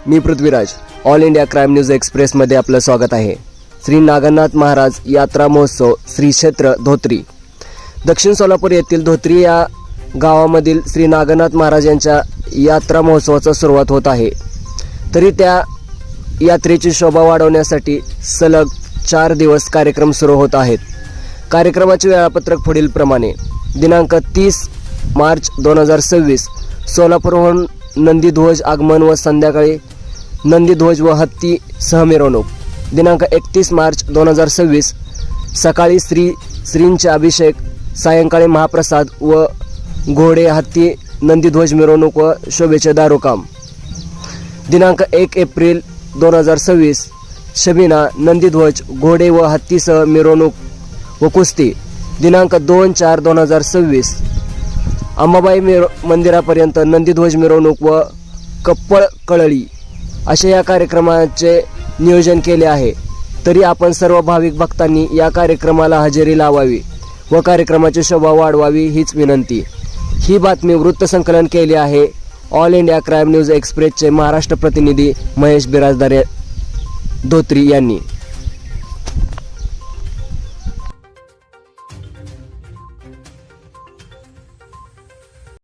मी Prithviraj, all India crime news एक्सप्रेसमध्ये आपलं स्वागत आहे। श्री नागनाथ महाराज यात्रा महोत्सव श्री क्षेत्र धोत्री। दक्षिण सोलापूर येथील धोत्री या गावामधील श्री नागनाथ महाराज यांच्या यात्रा महोत्सवाचा सुरुवात होत आहे। तरी त्या यात्रेची शोभा वाढवण्यासाठी सलग 4 दिवस कार्यक्रम सुरू होत आहेत। कार्यक्रमाचे वेळापत्रक पुढील प्रमाणे: दिनांक 30 मार्च 2026 सोलापूरहून नंदीध्वज आगमन व संध्याकाळी नंदीध्वज व हत्ती सह मिरवणूक। दिनांक 31 मार्च 2026 सकाळी श्रींचे अभिषेक, सायंकाळी महाप्रसाद व घोडे, हत्ती, नंदीध्वज मिरवणूक व शोभेचे दारोकाम। दिनांक 1 एप्रिल 2026 शबिना, नंदीध्वज, घोडे व हत्तीसह मिरवणूक व कुस्ती। दिनांक 2/4/2026 अंबाबाई मंदिरापर्यंत नंदीध्वज मिरवणूक व कप्पळ कळळी अशा या कार्यक्रमाचे नियोजन केले आहे। तरी आपण सर्व भाविक भक्तांनी या कार्यक्रमाला हजेरी लावावी व कार्यक्रमाची शोभा वाढवावी हीच विनंती। ही बातमी वृत्तसंकलन केली आहे ऑल इंडिया क्राईम न्यूज एक्सप्रेसचे महाराष्ट्र प्रतिनिधी महेश बिराजदार धोत्री यांनी।